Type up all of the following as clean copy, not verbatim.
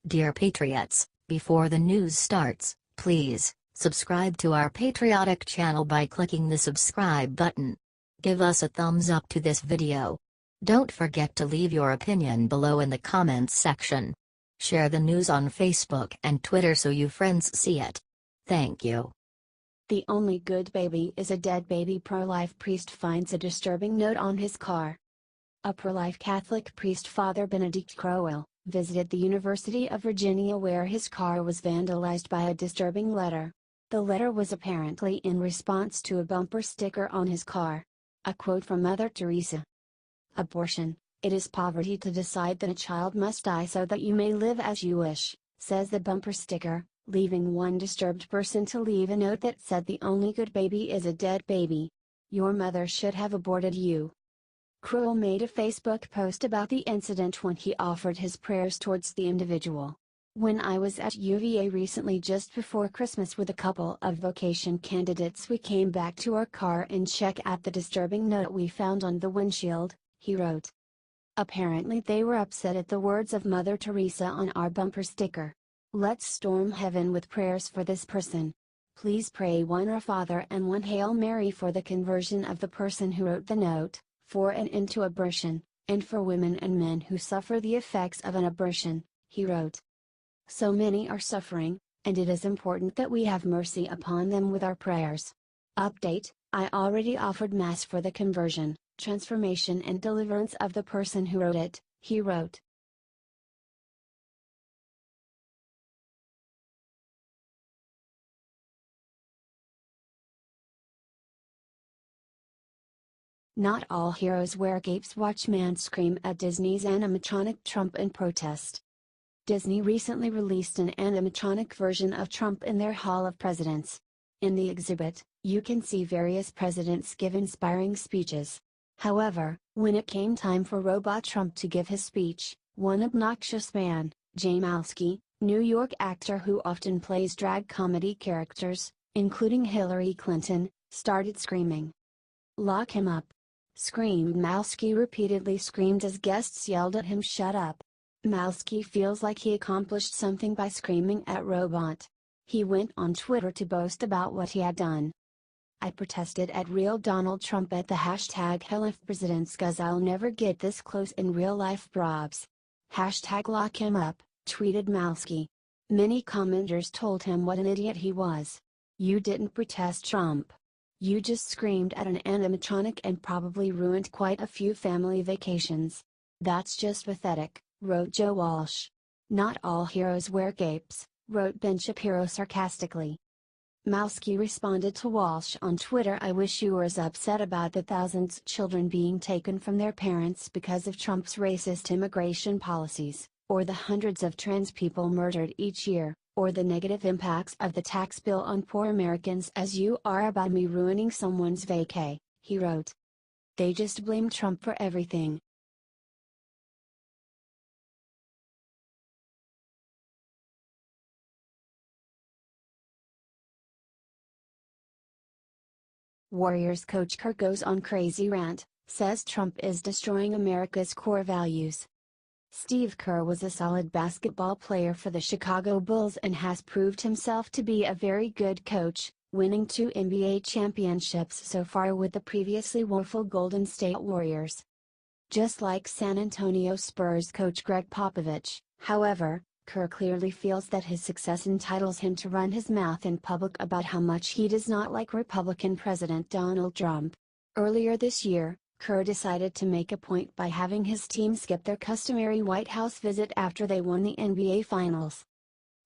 Dear Patriots, before the news starts, please subscribe to our patriotic channel by clicking the subscribe button. Give us a thumbs up to this video. Don't forget to leave your opinion below in the comments section. Share the news on Facebook and Twitter so you friends see it. Thank you. The only good baby is a dead baby. Pro-life priest finds a disturbing note on his car. A pro-life Catholic priest, Father Benedict Croell, visited the University of Virginia where his car was vandalized by a disturbing letter. The letter was apparently in response to a bumper sticker on his car. A quote from Mother Teresa. "Abortion, it is poverty to decide that a child must die so that you may live as you wish," says the bumper sticker, leaving one disturbed person to leave a note that said, "The only good baby is a dead baby. Your mother should have aborted you." Croell made a Facebook post about the incident when he offered his prayers towards the individual. "When I was at UVA recently just before Christmas with a couple of vocation candidates, we came back to our car and checked at the disturbing note we found on the windshield," he wrote. Apparently they were upset at the words of Mother Teresa on our bumper sticker. "Let's storm heaven with prayers for this person. Please pray one Our Father and one Hail Mary for the conversion of the person who wrote the note, for an end to abortion, and for women and men who suffer the effects of an abortion," he wrote. "So many are suffering, and it is important that we have mercy upon them with our prayers. Update, I already offered Mass for the conversion, transformation and deliverance of the person who wrote it," he wrote. Not all heroes wear capes. Watch man scream at Disney's animatronic Trump in protest. Disney recently released an animatronic version of Trump in their Hall of Presidents. In the exhibit, you can see various presidents give inspiring speeches. However, when it came time for Robot Trump to give his speech, one obnoxious man, Jay Malski, New York actor who often plays drag comedy characters, including Hillary Clinton, started screaming. "Lock him up!" screamed Malski, repeatedly screamed as guests yelled at him, "Shut up!" Malski feels like he accomplished something by screaming at Robot. He went on Twitter to boast about what he had done. "I protested at real Donald Trump at the hashtag Hell if presidents, 'cause I'll never get this close in real life, brobs. Hashtag lock him up," tweeted Malski. Many commenters told him what an idiot he was. "You didn't protest Trump. You just screamed at an animatronic and probably ruined quite a few family vacations. That's just pathetic," wrote Joe Walsh. "Not all heroes wear capes," wrote Ben Shapiro sarcastically. Malski responded to Walsh on Twitter, "I wish you were as upset about the thousands of children being taken from their parents because of Trump's racist immigration policies, or the hundreds of trans people murdered each year, or the negative impacts of the tax bill on poor Americans as you are about me ruining someone's vacay," he wrote. "They just blame Trump for everything." Warriors coach Kerr goes on crazy rant, says Trump is destroying America's core values. Steve Kerr was a solid basketball player for the Chicago Bulls and has proved himself to be a very good coach, winning 2 NBA championships so far with the previously woeful Golden State Warriors. Just like San Antonio Spurs coach Greg Popovich, however, Kerr clearly feels that his success entitles him to run his mouth in public about how much he does not like Republican President Donald Trump. Earlier this year, Kerr decided to make a point by having his team skip their customary White House visit after they won the NBA Finals.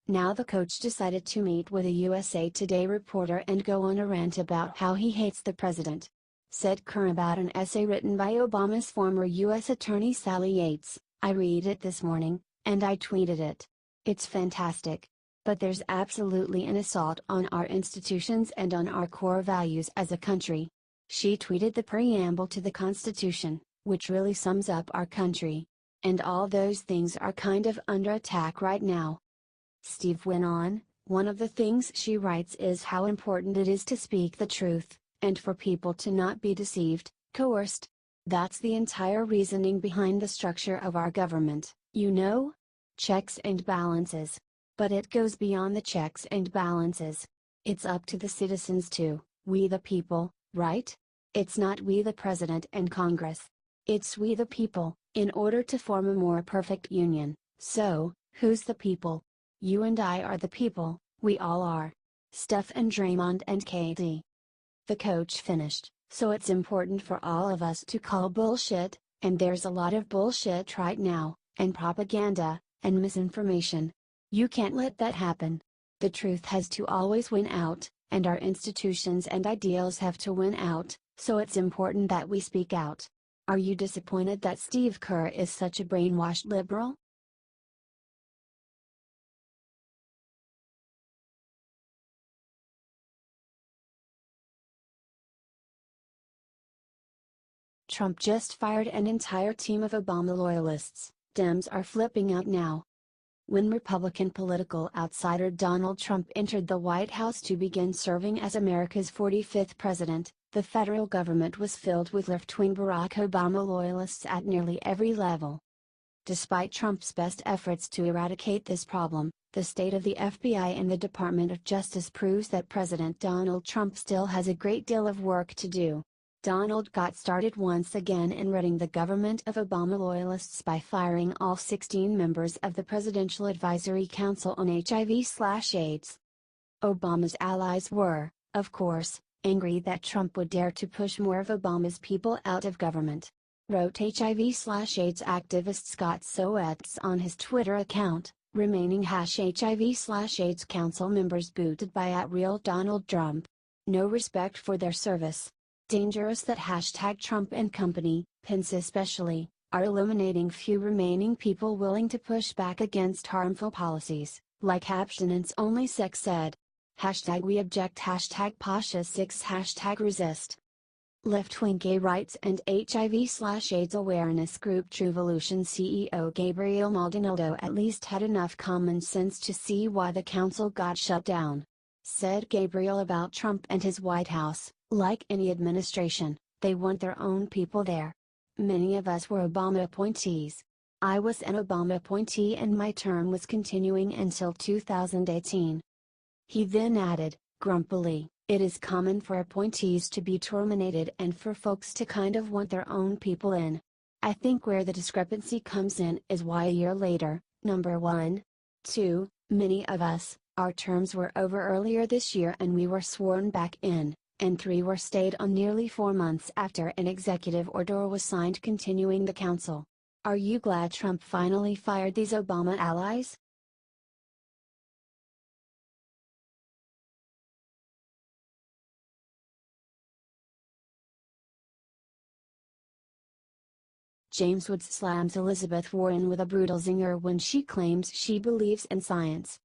Now the coach decided to meet with a USA Today reporter and go on a rant about how he hates the president. Said Kerr about an essay written by Obama's former U.S. Attorney Sally Yates, "I read it this morning, and I tweeted it. It's fantastic. But there's absolutely an assault on our institutions and on our core values as a country." She tweeted the preamble to the Constitution, which really sums up our country. "And all those things are kind of under attack right now." Steve went on, "One of the things she writes is how important it is to speak the truth, and for people to not be deceived, coerced. That's the entire reasoning behind the structure of our government, you know? checks and balances. But it goes beyond the checks and balances. It's up to the citizens too, we the people, right? It's not we the president and Congress. It's we the people, in order to form a more perfect union. So, who's the people? You and I are the people, we all are. Steph and Draymond and KD. The coach finished, so it's important for all of us to call bullshit, and there's a lot of bullshit right now, and propaganda, and misinformation. You can't let that happen. The truth has to always win out, and our institutions and ideals have to win out, so it's important that we speak out. Are you disappointed that Steve Kerr is such a brainwashed liberal? Trump just fired an entire team of Obama loyalists. Dems are flipping out now. When Republican political outsider Donald Trump entered the White House to begin serving as America's 45th president, the federal government was filled with left-wing Barack Obama loyalists at nearly every level. Despite Trump's best efforts to eradicate this problem, the state of the FBI and the Department of Justice proves that President Donald Trump still has a great deal of work to do. Donald got started once again in ridding the government of Obama loyalists by firing all 16 members of the Presidential Advisory Council on HIV/AIDS. Obama's allies were, of course, angry that Trump would dare to push more of Obama's people out of government. Wrote HIV/AIDS activist Scott Soetz on his Twitter account, remaining #HIV/AIDS council members booted by @RealDonaldTrump. No respect for their service. Dangerous that #Trump and company, Pence especially, are eliminating few remaining people willing to push back against harmful policies, like abstinence-only sex ed. #We object #Pasha6 #resist. Left-wing gay rights and HIV/AIDS awareness group Truevolution CEO Gabriel Maldonado at least had enough common sense to see why the council got shut down. Said Gabriel about Trump and his White House, like any administration, they want their own people there. Many of us were Obama appointees. I was an Obama appointee and my term was continuing until 2018. He then added, grumpily, it is common for appointees to be terminated and for folks to kind of want their own people in. I think where the discrepancy comes in is why a year later, number 1. 2, many of us, our terms were over earlier this year and we were sworn back in, and 3 were stayed on nearly 4 months after an executive order was signed continuing the council. Are you glad Trump finally fired these Obama allies? James Woods slams Elizabeth Warren with a brutal zinger when she claims she believes in science.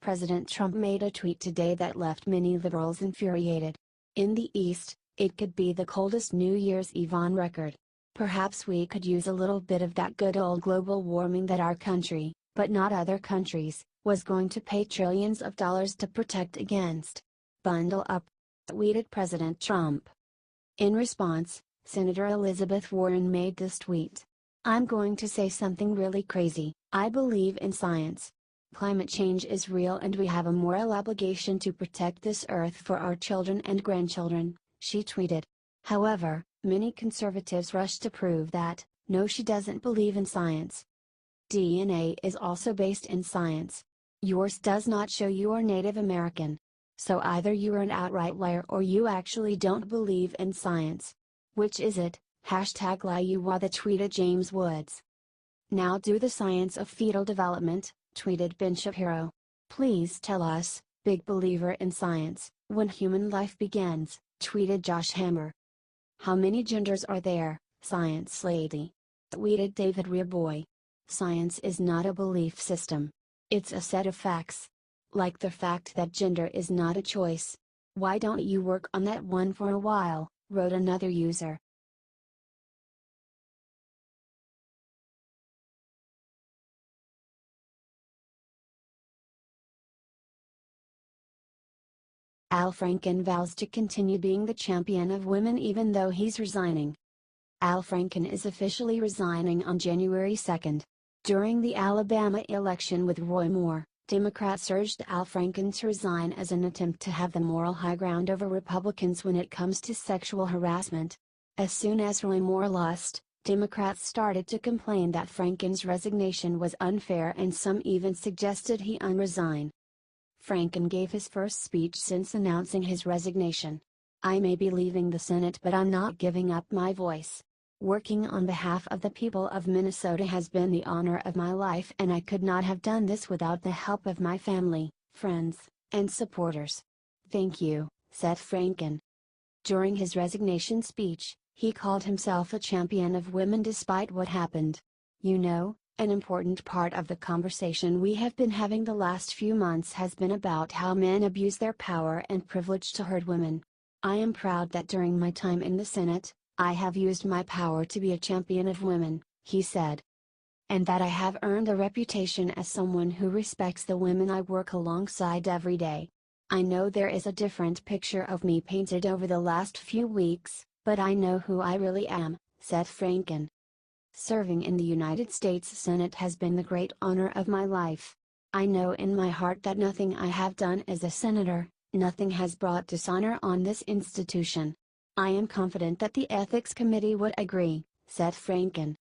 President Trump made a tweet today that left many liberals infuriated. In the East, it could be the coldest New Year's Eve on record. Perhaps we could use a little bit of that good old global warming that our country, but not other countries, was going to pay trillions of dollars to protect against. Bundle up, tweeted President Trump. In response, Senator Elizabeth Warren made this tweet. I'm going to say something really crazy. I believe in science. Climate change is real and we have a moral obligation to protect this earth for our children and grandchildren, she tweeted. However, many conservatives rushed to prove that, no, she doesn't believe in science. DNA is also based in science. Yours does not show you are Native American. So either you are an outright liar or you actually don't believe in science. Which is it? #LiUWA tweeted James Woods. Now do the science of fetal development, tweeted Ben Shapiro. Please tell us, big believer in science, when human life begins, tweeted Josh Hammer. How many genders are there, science lady? Tweeted David Reaboy. Science is not a belief system. It's a set of facts. Like the fact that gender is not a choice. Why don't you work on that one for a while, wrote another user. Al Franken vows to continue being the champion of women even though he's resigning. Al Franken is officially resigning on January 2, During the Alabama election with Roy Moore, Democrats urged Al Franken to resign as an attempt to have the moral high ground over Republicans when it comes to sexual harassment. As soon as Roy Moore lost, Democrats started to complain that Franken's resignation was unfair, and some even suggested he unresign. Franken gave his first speech since announcing his resignation. "I may be leaving the Senate, but I'm not giving up my voice. Working on behalf of the people of Minnesota has been the honor of my life, and I could not have done this without the help of my family, friends, and supporters. Thank you," said Franken. During his resignation speech, he called himself a champion of women despite what happened. "You know, an important part of the conversation we have been having the last few months has been about how men abuse their power and privilege to hurt women. I am proud that during my time in the Senate, I have used my power to be a champion of women," he said. "And that I have earned a reputation as someone who respects the women I work alongside every day. I know there is a different picture of me painted over the last few weeks, but I know who I really am," said Franken. "Serving in the United States Senate has been the great honor of my life. I know in my heart that nothing I have done as a senator, nothing has brought dishonor on this institution. I am confident that the Ethics Committee would agree," said Franken.